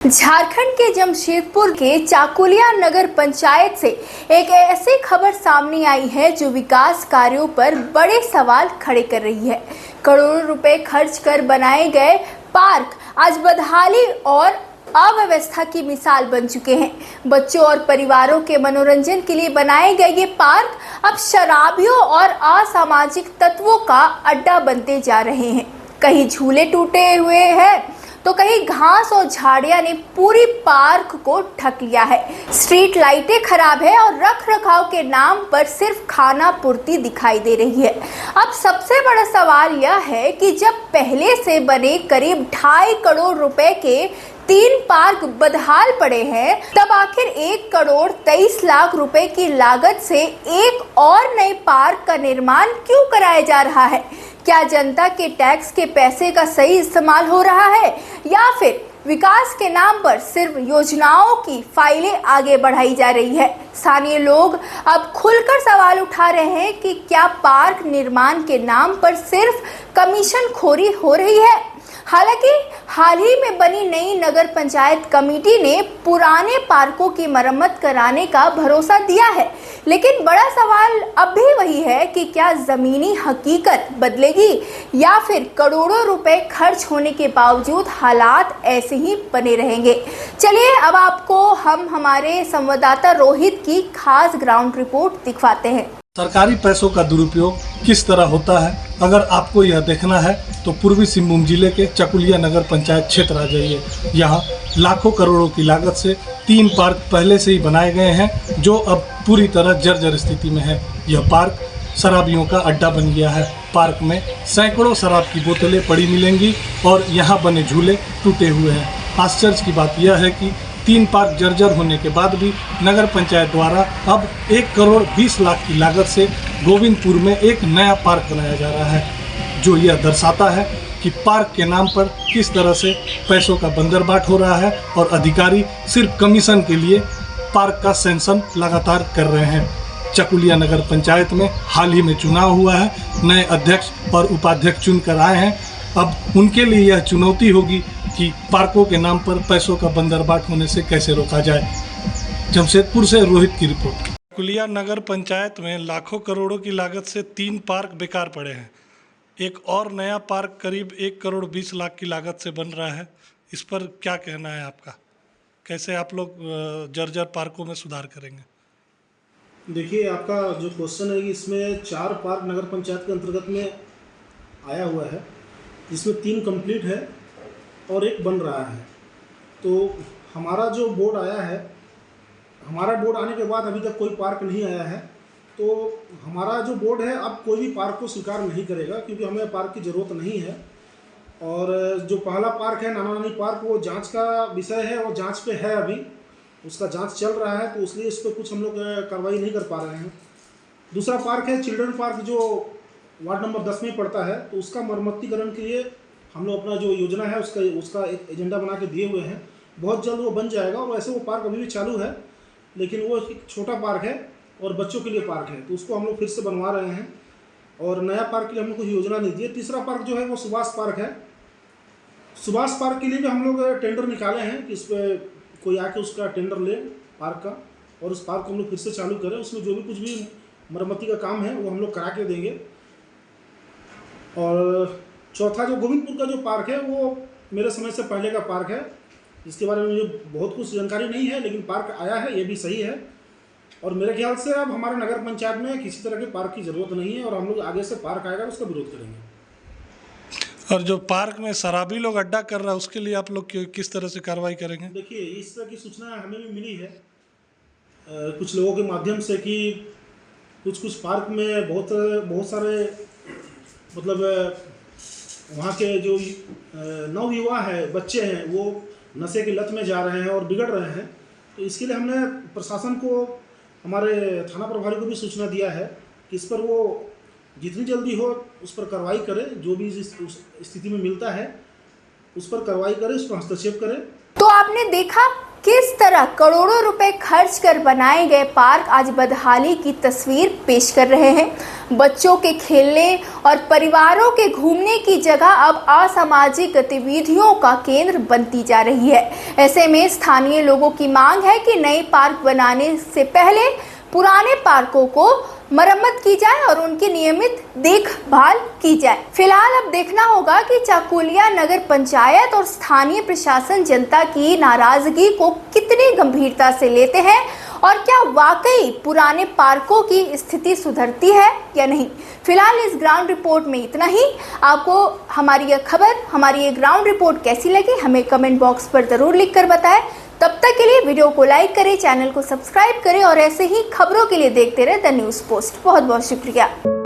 झारखंड के जमशेदपुर के चाकुलिया नगर पंचायत से एक ऐसी खबर सामने आई है जो विकास कार्यों पर बड़े सवाल खड़े कर रही है। करोड़ों रुपए खर्च कर बनाए गए पार्क आज बदहाली और अव्यवस्था की मिसाल बन चुके हैं। बच्चों और परिवारों के मनोरंजन के लिए बनाए गए ये पार्क अब शराबियों और असामाजिक तत्वों का अड्डा बनते जा रहे हैं। कहीं झूले टूटे हुए हैं तो कहीं घास और झाड़ियां ने पूरी पार्क को ढक लिया है। स्ट्रीट लाइटें खराब है और रख रखाव के नाम पर सिर्फ खाना पूर्ति दिखाई दे रही है। अब सबसे बड़ा सवाल यह है कि जब पहले से बने करीब 2.5 करोड़ रुपए के 3 पार्क बदहाल पड़े हैं, तब आखिर 1 करोड़ 23 लाख रुपए की लागत से एक और नए पार्क का निर्माण क्यों कराया जा रहा है? क्या जनता के टैक्स के पैसे का सही इस्तेमाल हो रहा है या फिर विकास के नाम पर सिर्फ योजनाओं की फाइलें आगे बढ़ाई जा रही है? स्थानीय लोग अब खुलकर सवाल उठा रहे हैं कि क्या पार्क निर्माण के नाम पर सिर्फ कमीशन खोरी हो रही है? हालांकि हाल ही में बनी नई नगर पंचायत कमेटी ने पुराने पार्कों की मरम्मत कराने का भरोसा दिया है, लेकिन बड़ा सवाल अब भी वही है कि क्या जमीनी हकीकत बदलेगी या फिर करोड़ों रुपए खर्च होने के बावजूद हालात ऐसे ही बने रहेंगे। चलिए अब आपको हम हमारे संवाददाता रोहित की खास ग्राउंड रिपोर्ट दिखवाते हैं। सरकारी पैसों का दुरुपयोग किस तरह होता है, अगर आपको यह देखना है तो पूर्वी सिंहभूम जिले के चाकुलिया नगर पंचायत क्षेत्र आ जाइए। यहाँ लाखों करोड़ों की लागत से 3 पार्क पहले से ही बनाए गए हैं जो अब पूरी तरह जर्जर स्थिति में है। यह पार्क शराबियों का अड्डा बन गया है। पार्क में सैकड़ों शराब की बोतलें पड़ी मिलेंगी और यहाँ बने झूले टूटे हुए हैं। आश्चर्य की बात यह है कि 3 पार्क जर्जर होने के बाद भी नगर पंचायत द्वारा अब 1 करोड़ 20 लाख की लागत से गोविंदपुर में एक नया पार्क बनाया जा रहा है, जो यह दर्शाता है कि पार्क के नाम पर किस तरह से पैसों का बंदरबाट हो रहा है और अधिकारी सिर्फ कमीशन के लिए पार्क का सैंक्शन लगातार कर रहे हैं। चाकुलिया नगर पंचायत में हाल ही में चुनाव हुआ है, नए अध्यक्ष और उपाध्यक्ष चुनकर आए हैं। अब उनके लिए यह चुनौती होगी कि पार्कों के नाम पर पैसों का बंदरबाट होने से कैसे रोका जाए। जमशेदपुर से रोहित की रिपोर्ट। चाकुलिया नगर पंचायत में लाखों करोड़ों की लागत से 3 पार्क बेकार पड़े हैं। एक और नया पार्क करीब 1 करोड़ 20 लाख की लागत से बन रहा है। इस पर क्या कहना है आपका? कैसे आप लोग जर्जर पार्कों में सुधार करेंगे? देखिए, आपका जो क्वेश्चन है कि इसमें 4 पार्क नगर पंचायत के अंतर्गत में आया हुआ है, जिसमें 3 कंप्लीट है और 1 बन रहा है। तो हमारा जो बोर्ड आया है, हमारा बोर्ड आने के बाद अभी तक कोई पार्क नहीं आया है। तो हमारा जो बोर्ड है अब कोई भी पार्क को स्वीकार नहीं करेगा, क्योंकि हमें पार्क की ज़रूरत नहीं है। और जो पहला पार्क है नाना नानी पार्क, वो जांच का विषय है और जांच पे है, अभी उसका जांच चल रहा है, तो इसलिए इस पर कुछ हम लोग कार्रवाई नहीं कर पा रहे हैं। दूसरा पार्क है चिल्ड्रन पार्क, जो वार्ड नंबर 10 में पड़ता है, तो उसका मरम्मतीकरण के लिए हम लोग अपना जो योजना है उसका एक एजेंडा बना के दिए हुए हैं। बहुत जल्द वो बन जाएगा। और वैसे वो पार्क अभी भी चालू है, लेकिन वो एक छोटा पार्क है और बच्चों के लिए पार्क है, तो उसको हम लोग फिर से बनवा रहे हैं। और नया पार्क के लिए हम लोग कुछ योजना नहीं दी है। तीसरा पार्क जो है वो सुभाष पार्क है। सुभाष पार्क के लिए भी हम लोग टेंडर निकाले हैं कि इस पर कोई आके उसका टेंडर ले पार्क का, और उस पार्क को हम लोग फिर से चालू करें। उसमें जो भी कुछ भी मरम्मती का काम है वो हम लोग करा के देंगे। और चौथा जो गोविंदपुर का जो पार्क है, वो मेरे समय से पहले का पार्क है, जिसके बारे में मुझे बहुत कुछ जानकारी नहीं है, लेकिन पार्क आया है, ये भी सही है। और मेरे ख्याल से अब हमारे नगर पंचायत में किसी तरह के पार्क की ज़रूरत नहीं है, और हम लोग आगे से पार्क आएगा उसका विरोध करेंगे। और जो पार्क में शराबी लोग अड्डा कर रहा है, उसके लिए आप लोग किस तरह से कार्रवाई करेंगे? देखिए, इस तरह की सूचना हमें भी मिली है कुछ लोगों के माध्यम से कि कुछ पार्क में बहुत सारे मतलब वहाँ के जो नवयुवा है, बच्चे हैं, वो नशे की लत में जा रहे हैं और बिगड़ रहे हैं। तो इसके लिए हमने प्रशासन को, हमारे थाना प्रभारी को भी सूचना दिया है कि इस पर वो जितनी जल्दी हो उस पर कार्रवाई करे। जो भी इस स्थिति में मिलता है उस पर कार्रवाई करे, उस पर हस्तक्षेप करे। तो आपने देखा किस तरह करोड़ों रुपए खर्च कर बनाए गए पार्क आज बदहाली की तस्वीर पेश कर रहे हैं। बच्चों के खेलने और परिवारों के घूमने की जगह अब असामाजिक गतिविधियों का केंद्र बनती जा रही है। ऐसे में स्थानीय लोगों की मांग है कि नए पार्क बनाने से पहले पुराने पार्कों को मरम्मत की जाए और उनकी नियमित देखभाल की जाए। फिलहाल अब देखना होगा कि चाकुलिया नगर पंचायत और स्थानीय प्रशासन जनता की नाराजगी को कितनी गंभीरता से लेते हैं और क्या वाकई पुराने पार्कों की स्थिति सुधरती है या नहीं। फिलहाल इस ग्राउंड रिपोर्ट में इतना ही। आपको हमारी यह खबर, हमारी ये ग्राउंड रिपोर्ट कैसी लगी हमें कमेंट बॉक्स पर जरूर लिखकर बताएं। तब तक के लिए वीडियो को लाइक करें, चैनल को सब्सक्राइब करें और ऐसे ही खबरों के लिए देखते रहे द न्यूज़ पोस्ट। बहुत बहुत शुक्रिया।